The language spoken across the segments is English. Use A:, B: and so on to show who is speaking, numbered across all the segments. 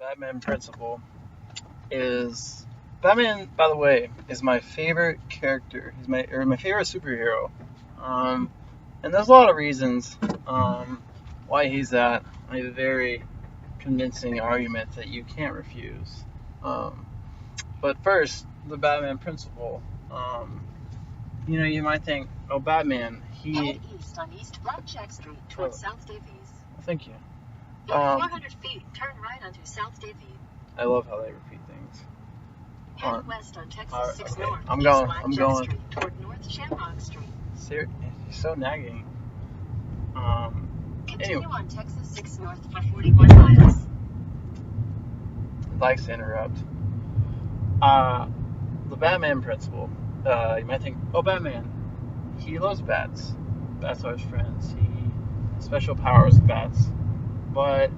A: Batman principle is Batman. By the way, is my favorite character. He's my favorite superhero. Um, and there's a lot of reasons why he's that. I have a very convincing argument that you can't refuse. Um, but first, the Batman principle. You might think, oh, Batman.
B: Head east on East Blackjack Street towards South Davies.
A: Thank you.
B: In 400 feet, turn right onto South Davies.
A: I love how they repeat things.
B: Head west on Texas 6
A: okay.
B: North.
A: I'm
B: East
A: going.
B: Blackjack Street toward North Shamrock Street.
A: You're so nagging.
B: Continue on Texas 6 North for 41 miles.
A: Likes to interrupt. The Batman principle. You might think, oh, Batman, he loves bats. Bats are his friends. He has special powers with bats. But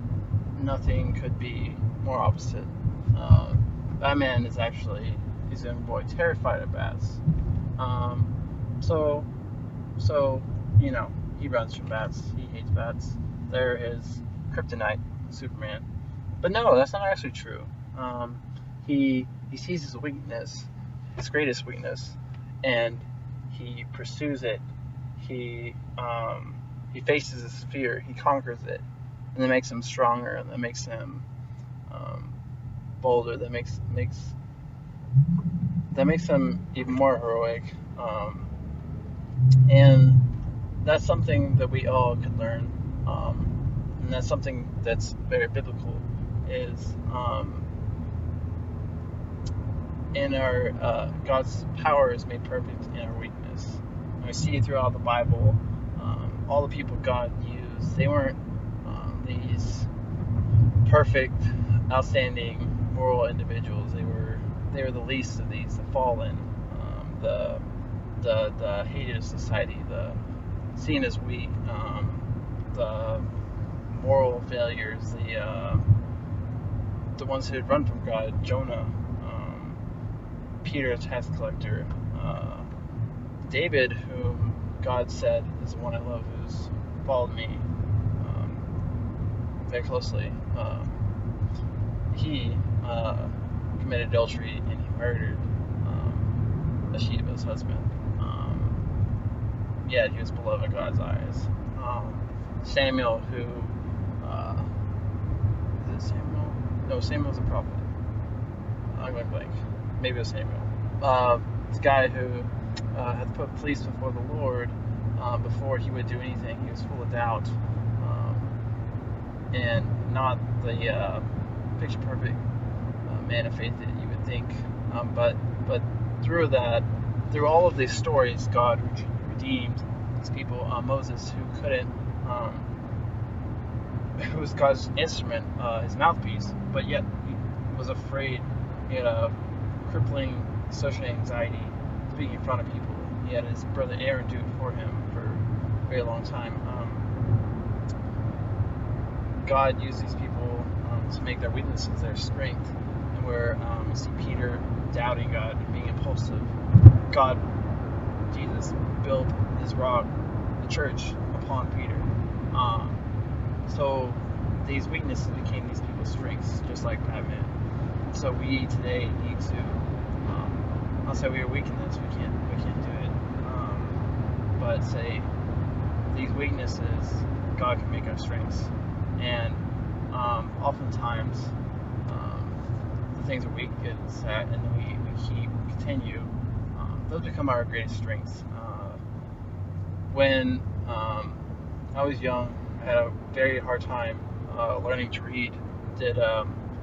A: nothing could be more opposite. Batman is actually, he's a young boy, terrified of bats. So he runs from bats. He hates bats. They're his kryptonite, Superman. But no, that's not actually true. He sees his weakness, his greatest weakness, and he pursues it. He faces his fear. He conquers it, and that makes him stronger. And that makes him bolder. That makes him even more heroic. And that's something that we all could learn. And that's something that's very biblical. Is in our God's power is made perfect in our weakness. And we see it throughout the Bible. All the people God used, they weren't these perfect, outstanding, moral individuals. They were the least of these, the fallen, the hated of society, the seen as weak, the moral failures, the ones who had run from God, Jonah, Peter, the tax collector, David, whom God said is the one I love, who's followed me very closely. He committed adultery and he murdered Bathsheba's husband. Yet he was beloved in God's eyes. Samuel, who is it Samuel? No, Samuel's a prophet. I'm going blank. Maybe it was Samuel. This guy who had to put police before the Lord before he would do anything. He was full of doubt, and not the picture perfect man of faith that you would think. But through all of these stories, God redeemed these people. Moses, who couldn't, who was God's instrument, his mouthpiece, but yet he was afraid. He had a crippling social anxiety speaking in front of people. He had his brother Aaron do it for him for a very long time. God used these people to make their weaknesses their strength. And where you see Peter doubting God and being impulsive, Jesus built his rock, the church, upon Peter. So these weaknesses became these people's strengths, just like Batman. So we today need to. I'll say we are weak in this. We can't do it. But say these weaknesses, God can make our strengths. And oftentimes, the things that we get set and then we continue, those become our greatest strengths. When I was young, I had a very hard time learning to read. Did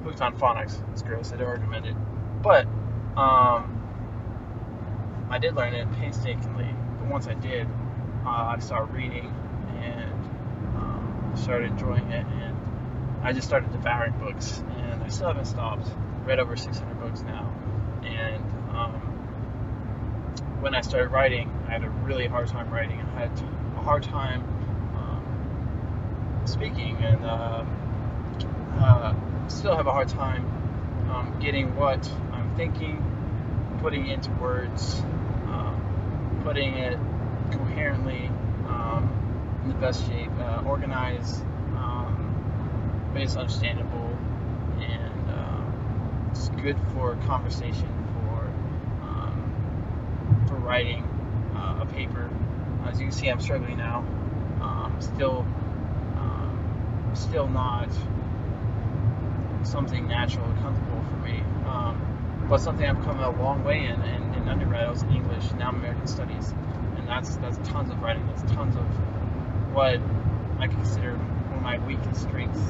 A: hooked on phonics. It's gross. I don't recommend it. But I did learn it painstakingly. But once I did, I started reading and started enjoying it, and I just started devouring books, and I still haven't stopped. Read over 600 books now, and when I started writing, I had a really hard time writing. I had a hard time speaking, and still have a hard time getting what I'm thinking, putting it into words, putting it coherently, in the best shape, organized, but it's understandable, and good for conversation, for writing a paper. As you can see, I'm struggling now. Still not something natural and comfortable for me, but something I've come a long way in. In undergrad, I was in English, now I'm American Studies, and that's tons of writing. That's tons of what I consider one of my weakest strengths,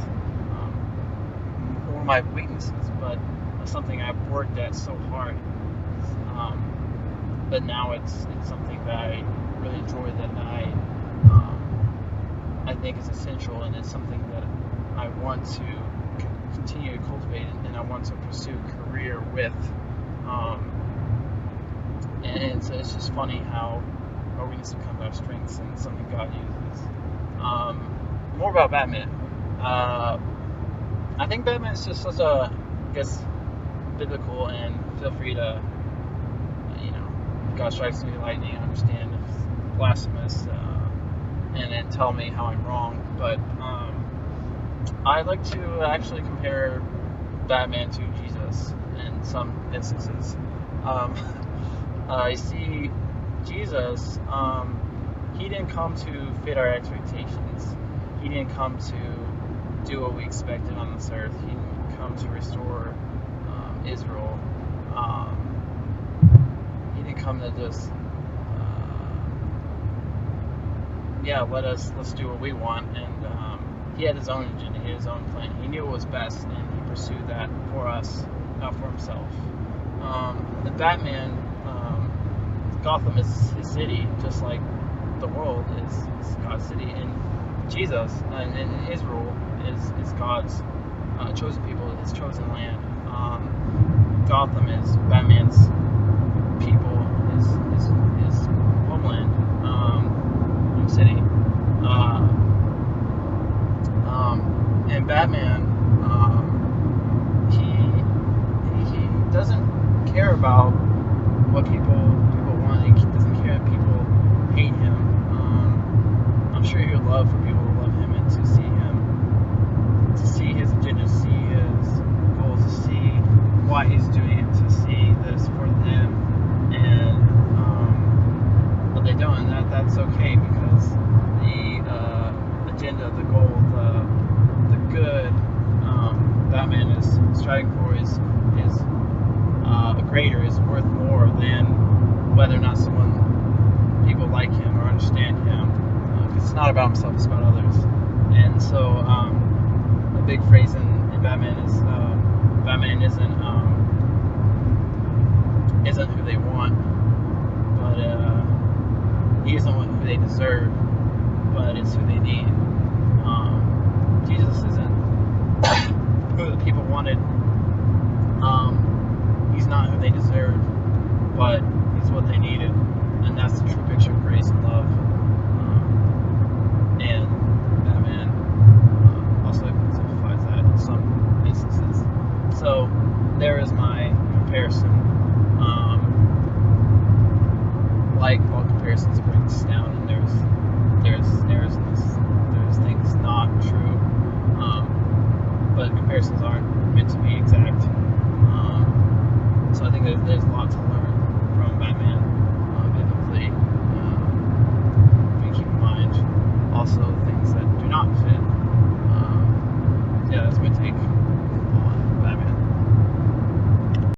A: one of my weaknesses, but something I've worked at so hard. But now it's something that I really enjoy, that I think is essential, and it's something that I want to continue to cultivate, and I want to pursue a career with. And so it's just funny how our weaknesses become our strengths, and something God uses. More about Batman. I think Batman is just such a, I guess, biblical, and feel free to, God strikes me lightning, I understand if it's blasphemous, and then tell me how I'm wrong. But I like to actually compare Batman to Jesus in some instances. I see Jesus, he didn't come to fit our expectations. He didn't come to do what we expected on this earth. He didn't come to restore Israel. He didn't come to just let's do what we want. And he had his own agenda, he had his own plan. He knew what was best, and he pursued that for us, not for himself. The Batman, Gotham is his city, just like the world is God's city, and Jesus and Israel is God's chosen people, his chosen land. Gotham is Batman's people, his homeland, home city. And Batman, he doesn't care about what people want. He doesn't care if people hate him. I'm sure he would love for people to love him, and to see his agenda, to see his goals, to see why he's doing it, to see this for them. And but they don't, and that's okay, because the agenda, the goal, the good Batman is striving for is greater, is worth more than whether or not people like him or understand him. Because it's not about himself, it's about others. And so a big phrase in Batman is Batman isn't who they want, but he isn't who they deserve, but it's who they need. Jesus isn't who the people wanted. He's not who they deserved, but he's what they needed, and that's the true picture of grace and love. And Batman also exemplifies that in some instances. So there is my comparison. Like all comparisons breaks down, and there's things not true. But comparisons aren't meant to be exact. So I think there's a lot to learn from Batman biblically. But keep in mind also things that do not fit. That's my take.